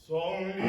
Son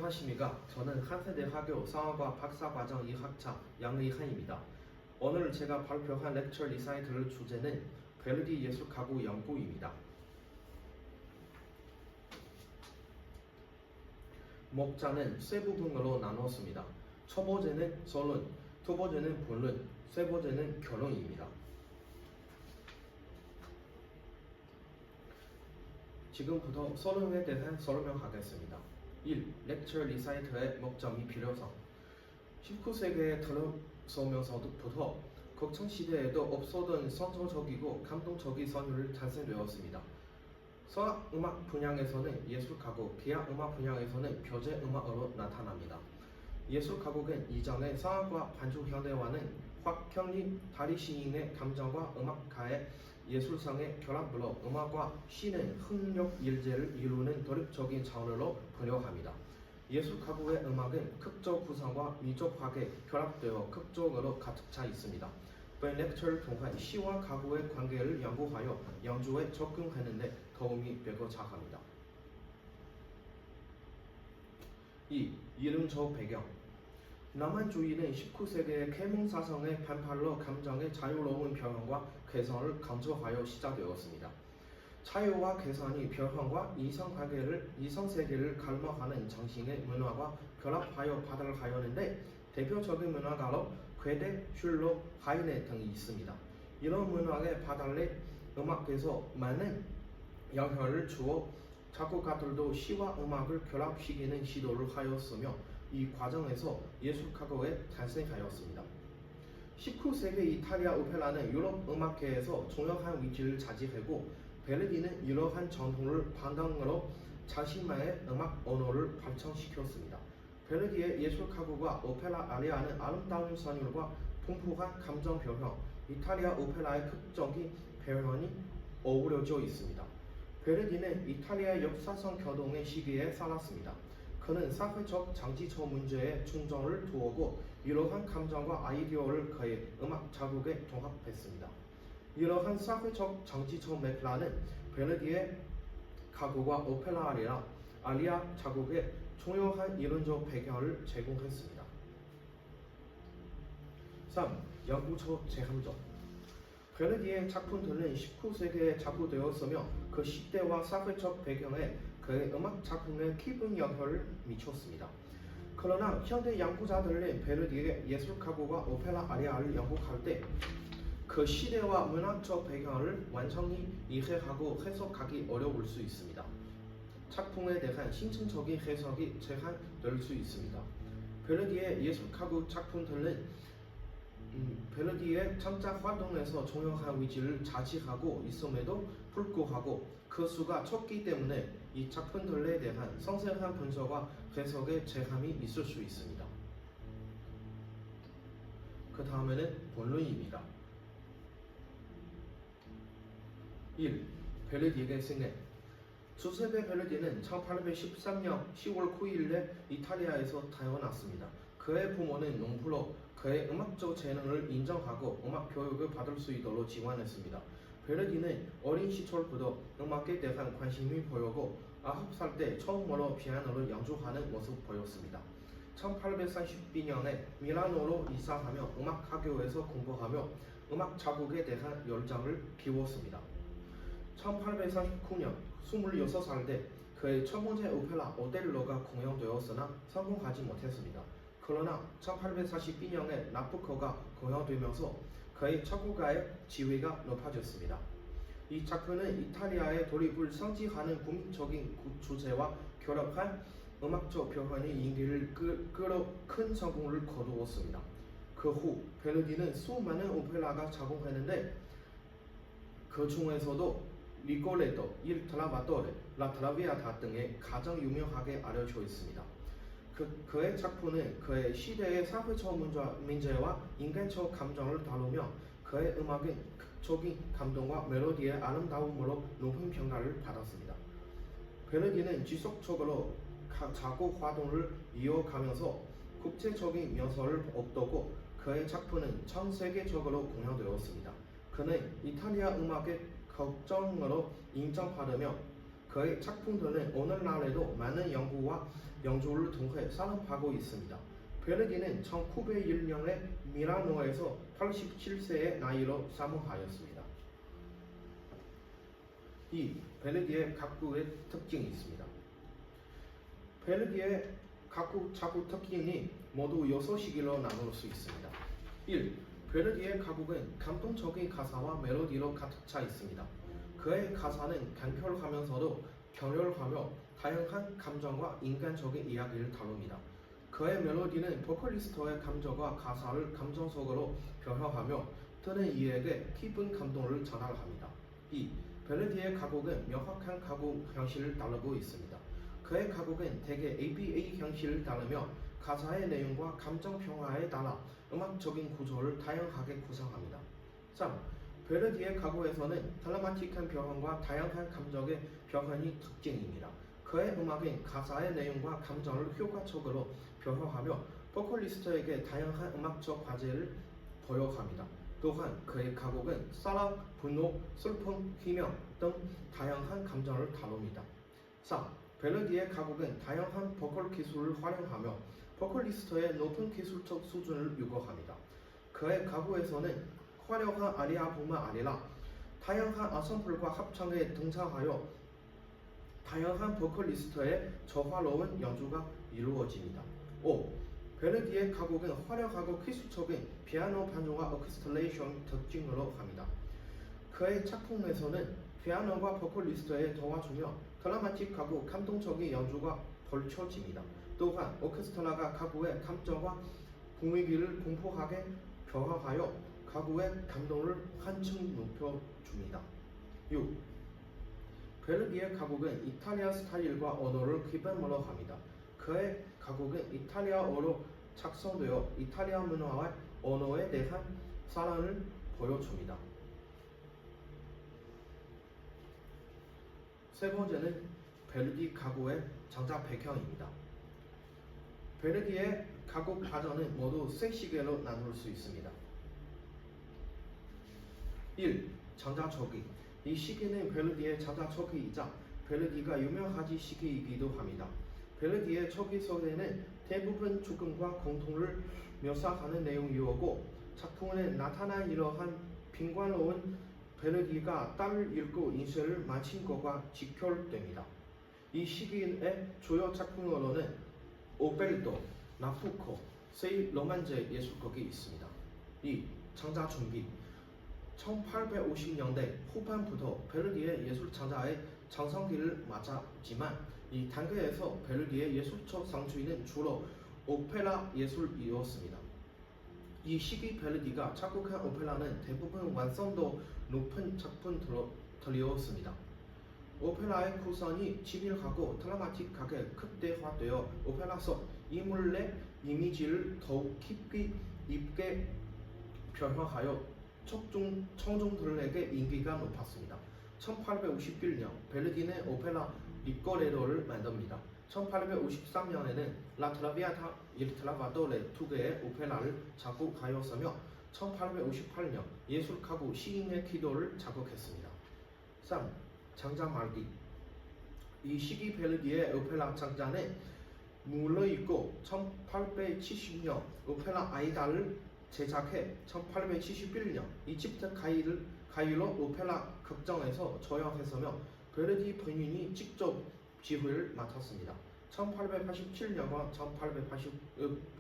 안녕하십니까. 저는 한세대학교 상어과 박사과정 2학차 양의한입니다. 오늘 제가 발표한 렉처 리사이틀 주제는 베르디 예술가구 연구입니다. 목차는 세 부분으로 나눴습니다. 첫 번째는 서론, 두 번째는 본론, 세 번째는 결론입니다. 지금부터 서론에 대해 설명하겠습니다. 1. 렉처 리사이트의 목적 및 필요성. 19세기에 들어서면서부터 거창시대에도 없었던 선정적이고 감동적인 선율이 탄생되었습니다. 서양음악 분야에서는 예술가곡, 기악음악 분야에서는 표제음악으로 나타납니다. 예술가곡은 이전의 서양과 반주 현대화는 확현리 다리 시인의 감정과 음악가의 예술성의 결합으로 음악과 시는 흥력 일제를 이루는 독립적인 장르로 분류합니다. 예술가곡의 음악은 극적 구성과 미적 화학에 결합되어 극적으로 가득 차 있습니다. 본 렉처를 통해 시와 가곡의 관계를 연구하여 연주에 접근하는 데 도움이 되고자 합니다. 2. 이론적 배경. 낭만주의는 19세기의 계몽사상의 반발로 감정의 자유로운 표현과 개선을 강조하여 시작되었습니다. 자유와 개선이 표현과 이성세계를 갈망하는 정신의 문화와 결합하여 발달하였는데 대표적인 문화가로 괴데, 슐로, 하이네 등이 있습니다. 이런 문화의 발달에 음악에서 많은 영향을 주어 작곡가들도 시와 음악을 결합시키는 시도를 하였으며 이 과정에서 예술가곡에 탄생하였습니다. 19세기 이탈리아 오페라는 유럽 음악계에서 중요한 위치를 차지하고 베르디는 이러한 전통을 반영으로 자신만의 음악 언어를 발전시켰습니다. 베르디의 예술가곡과 오페라 아리아는 아름다운 선율과 풍부한 감정 표현, 이탈리아 오페라의 극적인 표현이 어우러져 있습니다. 베르디는 이탈리아 역사상 교동의 시기에 살았습니다. 그는 사회적 장치처 문제에 중점을 두었고 이러한 감정과 아이디어를 그의 음악 작곡에 종합했습니다. 이러한 사회적 장치처 맥락은 베르디의 가곡과 오페라 아리아 작곡에 중요한 이론적 배경을 제공했습니다. 3. 연구적 재함적. 베르디의 작품들은 19세기에 작곡되었으며 그 시대와 사회적 배경에 그의 음악 작품에 깊은 영향을 미쳤습니다. 그러나 현대 연구자들은 베르디의 예술가곡과 오페라 아리아를 연구할 때 그 시대와 문학적 배경을 완전히 이해하고 해석하기 어려울 수 있습니다. 작품에 대한 신천적인 해석이 제한될 수 있습니다. 베르디의 예술가곡 작품들은 베르디의 창작 활동에서 중요한 위치를 차지하고 있음에도 불구하고 그 수가 적기 때문에 이 작품들에 대한 상세한 분석과 해석의 제한이 있을 수 있습니다. 그 다음에는 본론입니다. 1. 베르디의 생애. 주세페 베르디는 1813년 10월 9일에 이탈리아에서 태어났습니다. 그의 부모는 농부로 그의 음악적 재능을 인정하고 음악 교육을 받을 수 있도록 지원했습니다. 베르디는 어린 시절부터 음악에 대한 관심이 보였고 9살 때 처음으로 피아노를 연주하는 모습을 보였습니다. 1832년에 밀라노로 이사하며 음악학교에서 공부하며 음악 작곡에 대한 열정을 키웠습니다. 1839년 26살 때 그의 첫 번째 오페라 오델로가 공연되었으나 성공하지 못했습니다. 그러나 1842년에 나부코가 공연되면서 그의 작곡가의 지위가 높아졌습니다. 이 작품은 이탈리아의 독립을 상징하는 국민적인 주제와 결합한 음악적 표현이 인기를 끌어 큰 성공을 거두었습니다. 그 후 베르디는 수많은 오페라가 작곡했는데 그 중에서도 리골레토, 일 트라바토레, 라 트라비아타 등의 가장 유명하게 알려져 있습니다. 그의 작품은 그의 시대의 사회적 문제와 인간적 감정을 다루며 그의 음악은 극적인 감동과 멜로디의 아름다움으로 높은 평가를 받았습니다. 베르디는 지속적으로 작곡 활동을 이어가면서 국제적인 명성을 얻었고 그의 작품은 전 세계적으로 공연되었습니다. 그는 이탈리아 음악의 걱정으로 인정받으며 그의 작품들은 오늘날에도 많은 연구와 연주를 통해 산업하고 있습니다. 베르디는 1901년에 미라노에서 87세의 나이로 사망하였습니다. 이 베르디의 가구의 특징이 있습니다. 베르디의 가구 특징이 모두 6시기로 나눌 수 있습니다. 1. 베르디의 가곡은 감동적인 가사와 멜로디로 가득 차 있습니다. 그의 가사는 간결하면서도 격렬하며 다양한 감정과 인간적인 이야기를 다룹니다. 그의 멜로디는 보컬리스트의 감정과 가사를 감정적으로 변화하며 듣는 이에게 깊은 감동을 전달합니다. 2. 베르디의 가곡은 명확한 가곡 형식을 따르고 있습니다. 그의 가곡은 대개 ABA 형식을 따르며 가사의 내용과 감정 평화에 따라 음악적인 구조를 다양하게 구성합니다. 3. 베르디의 가곡에서는 드라마틱한 표현과 다양한 감정의 표현이 특징입니다. 그의 음악은 가사의 내용과 감정을 효과적으로 표현하며 보컬리스트에게 다양한 음악적 과제를 부여합니다. 또한 그의 가곡은 사랑, 분노, 슬픔, 희명 등 다양한 감정을 다룹니다. 4. 베르디의 가곡은 다양한 보컬 기술을 활용하며 보컬리스트의 높은 기술적 수준을 요구합니다. 그의 가곡에서는 화려한 아리아뿐만 아니라 다양한 아성플과 합창에 등장하여 다양한 보컬리스트의 조화로운 연주가 이루어집니다. 5. 베르디의 가곡은 화려하고 기술적인 피아노 반주와 오케스트레이션 특징으로 합니다. 그의 작품에서는 피아노가 보컬리스트에 도와주며 드라마틱하고 감동적인 연주가 펼쳐집니다. 또한 오케스트라가 가곡의 감정과 분위기를 공포하게 변화하여 가곡의 감동을 한층 높여줍니다. 6. 베르디의 가곡은 이탈리아 스타일과 언어를 기반으로 합니다. 그의 가곡은 이탈리아어로 작성되어 이탈리아 문화와 언어에 대한 사랑을 보여줍니다. 세 번째는 베르디 가곡의 창작 배경입니다. 베르디의 가곡 과정은 모두 세 시기로 나눌 수 있습니다. 1. 창작 초기. 이 시기는 베르디의 창작 초기이자 베르디가 유명하지 시기이기도 합니다. 베르디의 초기 소재는 대부분 죽음과 고통을 묘사하는 내용이었고 작품에 나타난 이러한 빈관로운 베르디가 딸을 잃고 인생을 마친 것과 직결됩니다. 이 시기의 주요 작품으로는 오벨도, 나부코, 세 로만제 예술곡이 있습니다. 2. 창작 준비. 1850년대 후반부터 베르디의 예술 창작의 장성기를 맞았지만 이 단계에서 베르디의 예술적 상주는 주로 오페라 예술이었습니다. 이 시기 베르디가 작곡한 오페라는 대부분 완성도 높은 작품들이었습니다. 오페라의 구성이 집요하고 드라마틱하게 극대화되어 오페라 속 인물의 이미지를 더욱 깊이 있게 변화하여 청중들에게 인기가 높았습니다. 1851년 베르디는 오페라 리꼬레도를 만듭니다. 1853년에는 라 트라비아타 일 트라바도레 두 개의 오페라를 작곡하였으며 1858년 예술 가구 시인의 기도를 작곡했습니다. 3. 창작 말기. 이 시기 베르디의 오페라 창작은 물러있고 1870년 오페라 아이다를 제작해 1871년 이집트 가이로 오페라 극장에서 조연했으며 베르디 본인이 직접 지휘를 맡았습니다. 1887년과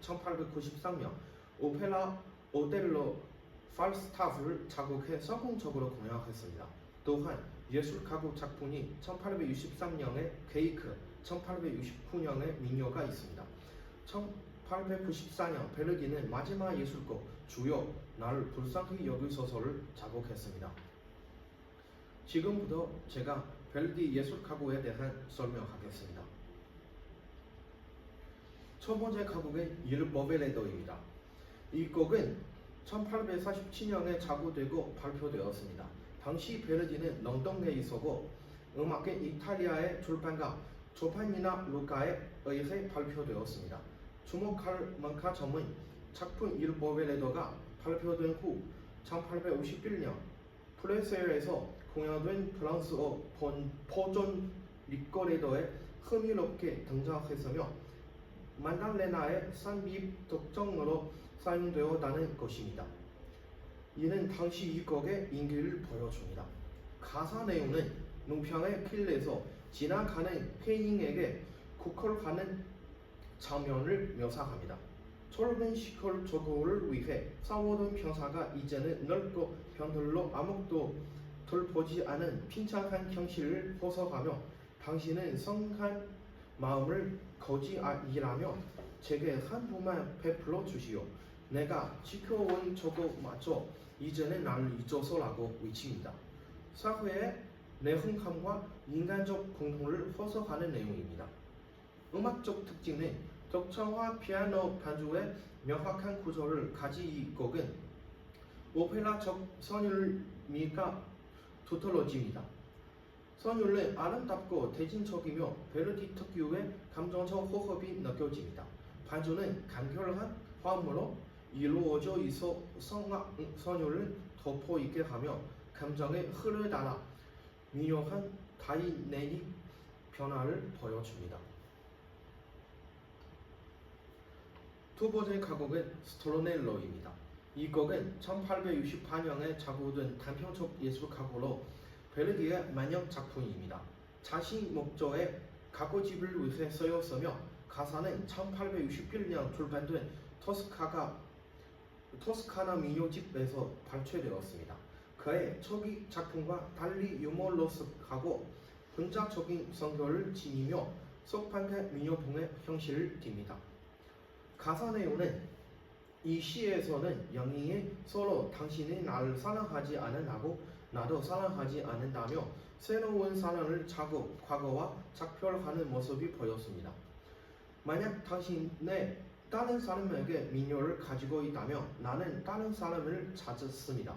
1893년 오페라 오델로 팔스타프를 작곡해 성공적으로 공연했습니다. 또한 예술 가곡 작품이 1863년에 케이크, 1869년에 민요가 있습니다. 1894년 베르디는 마지막 예술곡 주요 나를 불쌍히 여길 소설을 작곡했습니다. 지금부터 제가 베르디 예술 가곡에 대한 설명하겠습니다. 첫 번째 가곡은 Il Poveretto입니다. 이 곡은 1847년에 작곡되고 발표되었습니다. 당시 베르디는 런던에 있었고 음악은 이탈리아의 출판가 조판니나 루카에 의해 발표되었습니다. 주목할 만한 점은 작품 Il Poveretto가 발표된 후 1851년 프레세에서 공연된 프랑스어 버전 리거레더에 흥미롭게 등장했으며 만달레나의 싼비입 특정으로 사용되었다는 것입니다. 이는 당시 이 곡의 인기를 보여줍니다. 가사 내용은 농평의 길에서 지나가는 폐인에게 구걸하는 장면을 묘사합니다. 젊은 시골 조고를 위해 싸우던 병사가 이제는 늙고 병들로 아무것도 돌보지 않은 빈창한 현실을 호소하며 당신은 성한 마음을 거지이라며 제게 한 부만 베풀어 주시오. 내가 지켜온 저거 마저 이제는 나를 잊어서라고 외칩니다. 사회의 내흥함과 인간적 공통을 호소하는 내용입니다. 음악적 특징은 독창과 피아노 반주의 명확한 구조를 가진 이 곡은 오페라적 선율미가 두드러집니다. 선율은 아름답고 대진적이며 베르디 특유의 감정적 호흡이 느껴집니다. 반주는 간결한 화음으로 이루어져 있어 선율을 덮어있게 하며 감정의 흐를 따라 미묘한 다이내믹 변화를 보여줍니다. 두 번째 가곡은 스토르넬로입니다. 이 곡은 1868년에 작곡된 단편적 예술가곡으로 베르디의 만역 작품입니다. 자신 목조의 가곡집을 위해 쓰였으며 가사는 1861년 출판된 토스카나 민요집에서 발췌되었습니다. 그의 초기 작품과 달리 유머러스하고 분작적인 성격을 지니며 속판의 민요풍의 형식을 띱니다. 가사 내용은 이 시에서는 영인이 서로 당신이 나를 사랑하지 않는다고 나도 사랑하지 않는다며 새로운 사랑을 찾고 과거와 작별하는 모습이 보였습니다. 만약 당신의 다른 사람에게 민요를 가지고 있다면 나는 다른 사람을 찾았습니다.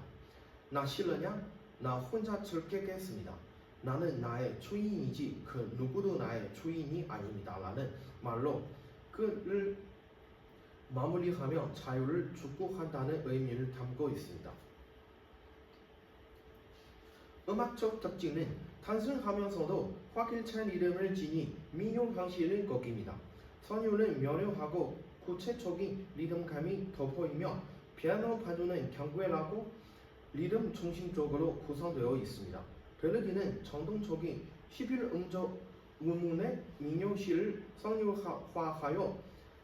나 싫으냐? 나 혼자 즐기겠습니다. 나는 나의 주인이지 그 누구도 나의 주인이 아닙니다. 라는 말로 그를 마무리하며 자유를 축복한다는 의미를 담고 있습니다. 음악적 특징은 단순하면서도 확실한 리듬을 지닌 민요 방식의 곡입니다. 선율은 명료하고 구체적인 리듬감이 돋보이며 피아노 반주는 경쾌하고 리듬 중심적으로 구성되어 있습니다. 베르디는 전통적인 11음적 음운의 민요시를 선율화하여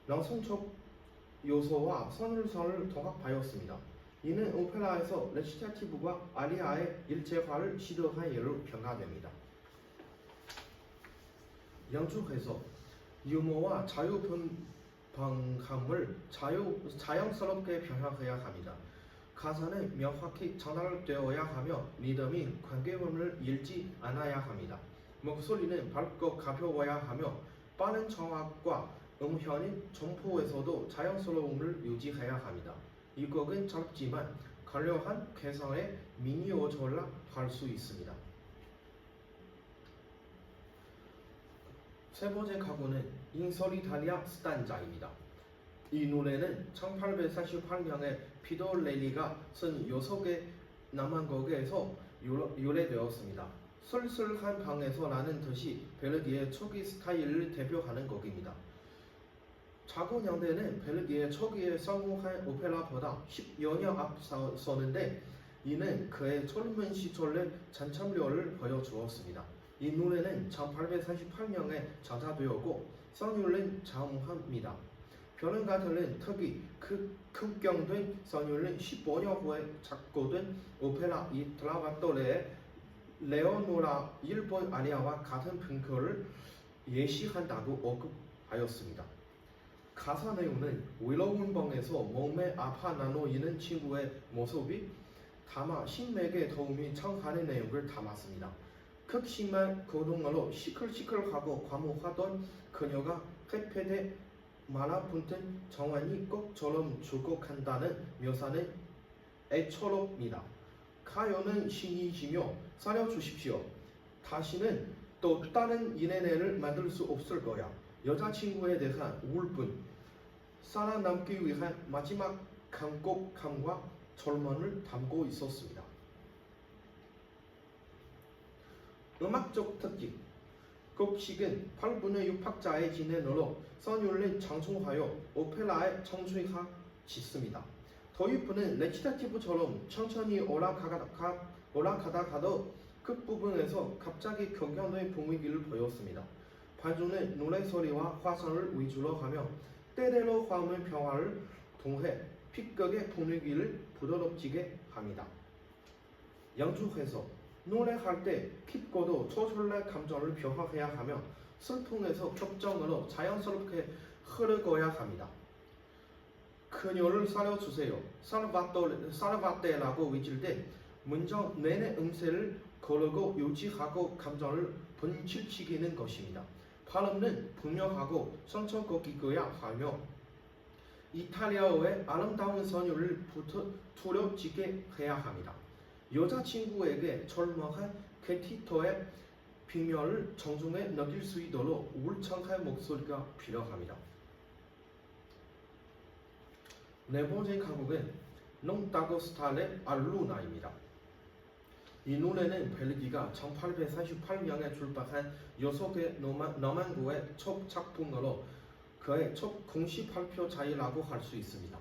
낭송적 요소와 선율선을 통합하였습니다. 이는 오페라에서 레시타티브와 아리아의 일체화를 시도한 예로 평가됩니다. 연주에서 유머와 자유분방함을 자연스럽게 표현해야 합니다. 가사는 명확히 전달되어야 하며 리듬이 관계음을 잃지 않아야 합니다. 목소리는 밝고 가벼워야 하며 빠른 정확과 음현인 점포에서도 자연스러움을 유지해야 합니다. 이 곡은 짧지만 간략한 개성의 미니어처라 할 수 있습니다. 세 번째 가곡은 인솔리타리아 스탄자입니다. 이 노래는 1848년에 피터 레리가 쓴 6개 남한곡에서 유래되었습니다. 쓸쓸한 방에서 라는 뜻이 베르디의 초기 스타일을 대표하는 곡입니다. 작곡 연대는 베르디의 초기에 성공한 오페라보다 10여 년 앞서는데 이는 그의 젊은 시절의 잔참료를 보여주었습니다. 이 노래는 1848년에 작사되었고 선율은 자음합니다. 평론가들은 특히 급경된 선율은 15년 후에 작곡된 오페라 이 트라바토레의 레오노라 일본 아리아와 같은 풍格을 예시한다고 언급하였습니다. 가사 내용은 외로운 방에서 몸에 아파 나누이는 친구의 모습이 담아 신맥에 도움이 청하는 내용을 담았습니다. 극심한 고통으로 시끌시끌하고 과묵하던 그녀가 회피돼 말아붙은 정환이 꼭처럼 죽어간다는 묘사는 애처롭습니다. 가요는 신이시며 살려주십시오. 다시는 또 다른 이내내를 만들 수 없을 거야. 여자친구에 대한 우울뿐 살아남기 위한 마지막 강곡함과 절망을 담고 있었습니다. 음악적 특징 곡식은 8분의 6박자의 진행으로 선율을 장충하여 오페라의 청춘화 짓습니다. 도입부는 레치타티브처럼 천천히 올라가다가도 끝부분에서 갑자기 경쾌한 분위기를 보였습니다. 반주는 노래소리와 화성을 위주로 하며 때때로 화음의 변화를 통해 피극의 분위기를 부드럽게 합니다. 연주해서 노래할 때 깊고도 초절의 감정을 표현해야 하며 슬픔에서 격정으로 자연스럽게 흐르고야 합니다. 그녀를 살려주세요. 살바떼라고 외칠 때 먼저 내내 음세를 거르고 유지하고 감정을 분출시키는 것입니다. 발음은 분명하고 성청곡이어야 하며 이탈리아어의 아름다운 선율을 두렵지게 해야 합니다. 여자친구에게 절망한 게티토의 비명을 정중에 느낄 수 있도록 울창한 목소리가 필요합니다. 네 번째 가곡은 농따고 스타일의 알루나입니다. 이 노래는 벨기가 1848년에 출판한 6개 너만구의 첫 작품으로 그의 첫 공식 발표자이라고 할 수 있습니다.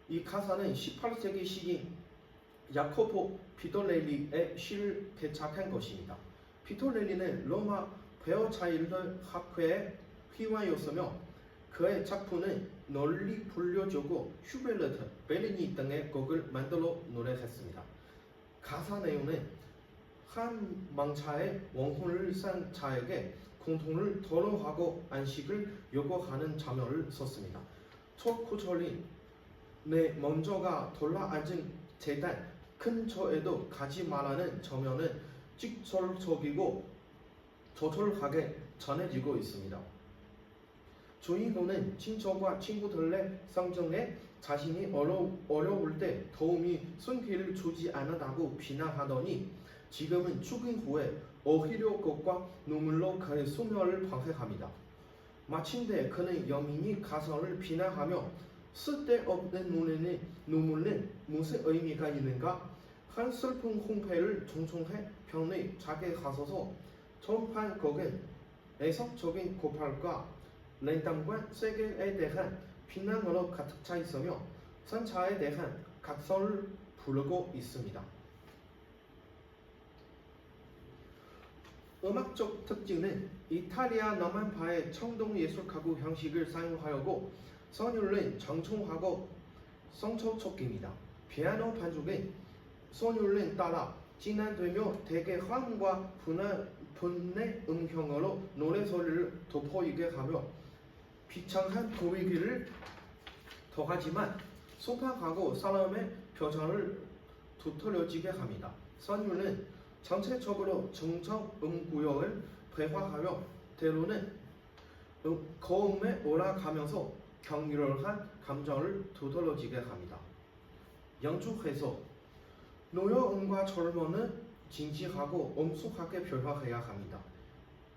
이 가사는 18세기 시인 야코포 피토렐리의 시를 개착한 것입니다. 피토렐리는 로마 베어차일드 학회의 회원이었으며 그의 작품은 널리 불려지고 슈베르트, 베르니 등의 곡을 만들어 노래했습니다. 가사 내용은 한 망차의 원혼을 산 자에게 공통을 토로하고 안식을 요구하는 장면을 썼습니다. 첫 구절인 내 먼저가 돌아앉은 재단 근처에도 가지 말라는 장면은 직설적이고 조촐하게 전해지고 있습니다. 주인공은 친척과 친구들의 성정에 자신이 어려울 때 도움이 손길을 주지 않았다고 비난하더니 지금은 죽은 후에 오히려 꽃과 눈물로 그의 수명을 방해합니다. 마침내 그는 여민이 가성을 비난하며 쓸데없는 눈물은 무슨 의미가 있는가? 한 슬픈 홍패를 종종해 병에 자게 가서서 전판 곡은 애석적인 고팔과 랜담과 세계에 대한 비난으로 가득 차 있으며 선차에 대한 각성을 부르고 있습니다. 음악적 특징은 이탈리아 남한파의 청동 예술가구 형식을 사용하였고 선율은 정중하고 성초적입니다. 피아노 반주는 선율을 따라 진행되며 대개 화음과 분의 음형으로 노래소리를 돋보이게 하며 비창한 분위기를 더하지만 소박하고 사람의 표정을 두드러지게 합니다. 선율은 전체적으로 정적 음구역을 배화하며 때로는 고음에 올라가면서 격렬한 감정을 두드러지게 합니다. 연주해서 노여움과 젊음은 진지하고 엄숙하게 표현해야 합니다.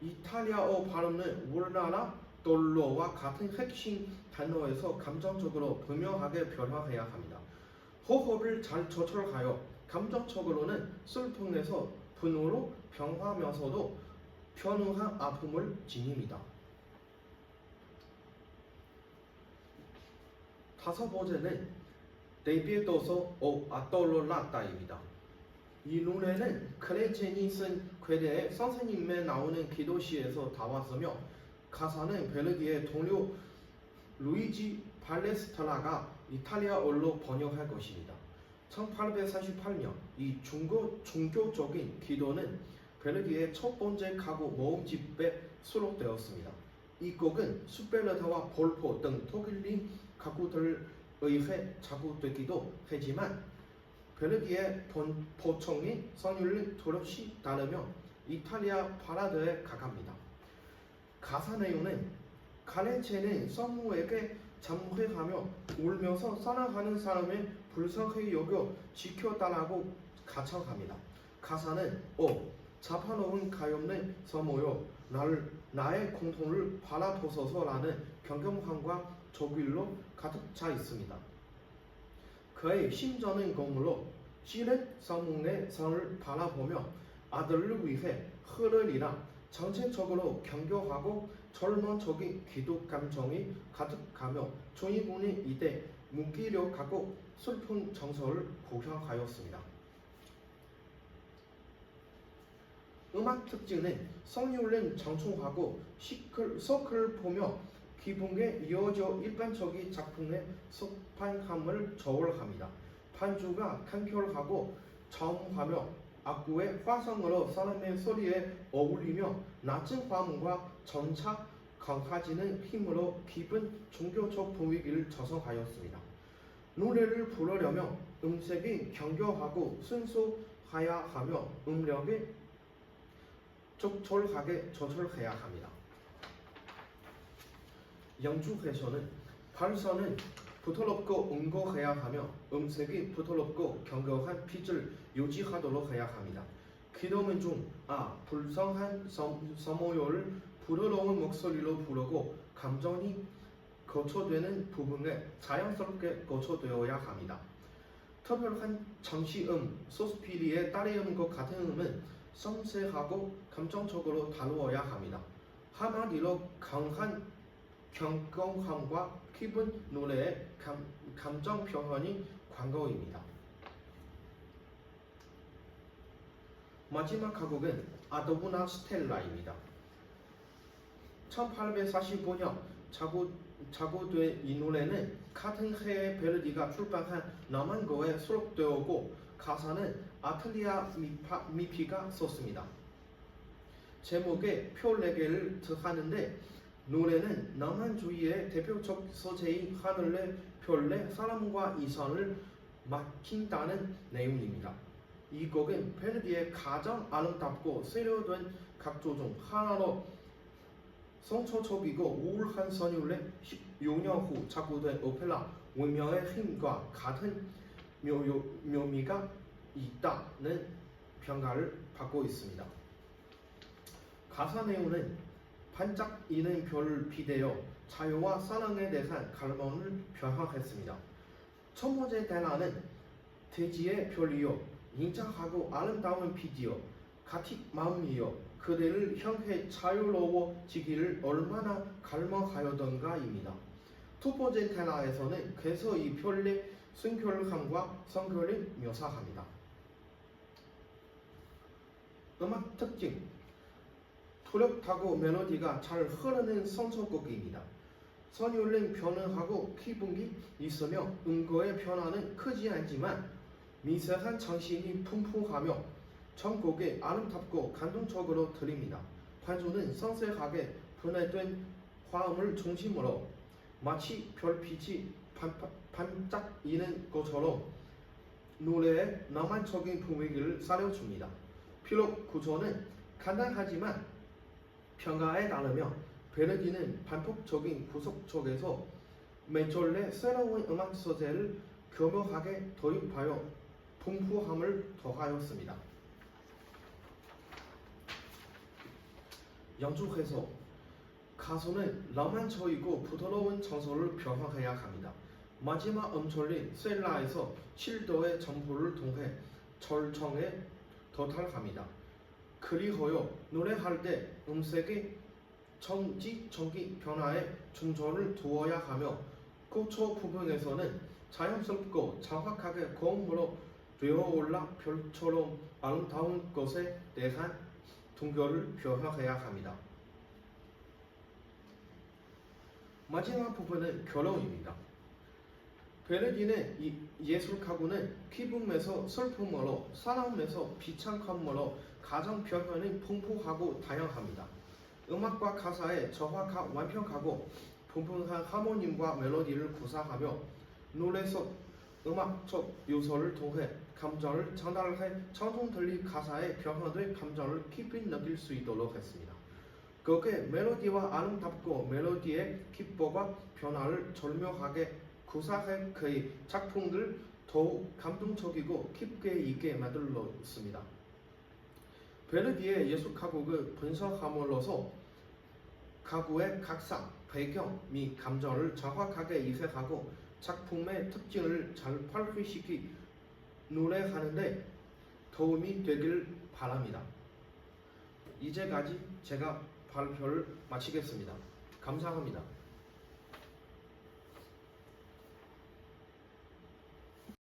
이탈리아어 발음은 우리나라 돌로와 같은 핵심 단어에서 감정적으로 분명하게 표현해야 합니다. 호흡을 잘 조절하여 감정적으로는 슬픔에서 분노로 변화하면서도 편안한 아픔을 지닙니다. 다섯 번째는 데비에도서 오 아돌로라따입니다. 이 노래는 크레체니 쓴 괴대의 선생님에 나오는 기도시에서 나왔으며 가사는 벨기에 동료 루이지 발레스트라가 이탈리아어로 번역할 것입니다. 1848년 이 종교적인 기도는 벨기에 첫 번째 가구 모음집에 수록되었습니다. 이 곡은 슈베르트와 볼포 등 독일인 가구들에 의해 작곡되기도 하지만 벨기에 보청이 선율을 두렵이 다르며 이탈리아 발라드에 가깝니다. 가사 내용은 가렌체는 성모에게 잠회하며 울면서 사랑하는 사람을 불쌍히 여겨 지켜달라고 가창합니다. 가사는 자파놓은 가엾는 성모여 나의 공통을 바라보소서라는 경경함과 조길로 가득 차 있습니다. 그의 심정은 공으로 시렛 성문의 성을 바라보며 아들을 위해 흐르리라 정체적으로 경교하고 절망적인 기독 감정이 가득하며 조이군이 이때 무기력하고 슬픈 정서를 고향하였습니다. 음악 특징은 성률은 장충하고 서클을 보며 기본에 이어져 일반적인 작품의 소판감을 저울합니다. 반주가 간결하고 저음하며 악구의 화성으로 사람의 소리에 어울리며 낮은 화음과 점차 강해지는 힘으로 깊은 종교적 분위기를 조성하였습니다. 노래를 부르려면 음색이 경교하고 순수해야 하며 음력이 적절하게 조절해야 합니다. 연주에서는 발성은 부드럽고 응고해야 하며 음색이 부드럽고 경고한 pit을 유지하도록 해야 합니다. 기도문 중 불성한 서모요를 부드러운 목소리로 부르고 감정이 거쳐되는 부분에 자연스럽게 거쳐되어야 합니다. 특별한 정시음, 소스피리의 딸의음과 같은 음은 섬세하고 감정적으로 다루어야 합니다. 한마디로 강한 경건함과 깊은 노래의 감정 표현이 관건입니다. 마지막 가곡은 아도부나 스텔라입니다. 1845년 작곡된 이 노래는 같은 해에 베르디가 출판한 나만고에 수록되었고 가사는 아틀리아 미피가 썼습니다. 제목에 표 4개를 더하는데 노래는 낭만주의의 대표적 소재인 하늘의 별내 사람과 이성을 맡긴다는 내용입니다. 이 곡은 베르디의 가장 아름답고 세련된 각조 중 하나로 성초적이고 우울한 선율의 16년 후 작곡된 오페라 운명의 힘과 같은 묘미가 있다는 평가를 받고 있습니다. 가사 내용은 반짝이는 별을 비대어 자유와 사랑에 대한 갈망을 표현했습니다. 첫 번째 단어는 대지의 별이여 인자하고 아름다운 빛이여 같이 마음이여 그대를 향해 자유로워지기를 얼마나 갈망하였던가입니다. 두 번째 단어에서는 그래서 이 별의 순결함과 성결을 묘사합니다. 음악 특징 뚜렷하고 멜로디가 잘 흐르는 성서곡입니다. 선율은 변화하고 기분이 있으며 음거의 변화는 크지 않지만 미세한 정신이 풍부하며 전곡에 아름답고 감동적으로 들립니다. 반주는 섬세하게 분해된 화음을 중심으로 마치 별빛이 반짝이는 것처럼 노래의 낭만적인 분위기를 살려줍니다. 비록 구조는 간단하지만 평가에 따르면 베르디는 반복적인 구속 속에서 메졸레 새로운 음악 소재를 교묘하게 도입하여 풍부함을 더하였습니다. 연주에서 가수는 낭만적이고 부드러운 정서를 표현해야 합니다. 마지막 음절인 셀라에서 7도의 점포를 통해 절정에 도달합니다. 그리하여 노래할 때 음색의 정지적인 변화에 중점을 두어야 하며 고초 부분에서는 자연스럽고 정확하게 고음으로 되어올라 별처럼 아름다운 것에 대한 동결을 표현해야 합니다. 마지막 부분은 결론입니다. 베르디는 이 예술가구는 기쁨에서 슬픔으로 사랑에서 비참함으로 가정 표현이 풍부하고 다양합니다. 음악과 가사에 정확하고 완벽하고 분분한 하모니와 멜로디를 구사하며 노래 속 음악적 요소를 통해 감정을 전달해 청중들이 가사에 표현된 감정을 깊이 느낄 수 있도록 했습니다. 거기에 멜로디와 아름답고 멜로디의 기법과 변화를 절묘하게 구사해 그의 작품들 더욱 감동적이고 깊게 있게 만들었습니다. 베르디의 예술가곡을 분석함으로써 가구의 각상, 배경 및 감정을 정확하게 이해하고 작품의 특징을 잘 발휘시키 노래하는데 도움이 되길 바랍니다. 이제까지 제가 발표를 마치겠습니다. 감사합니다.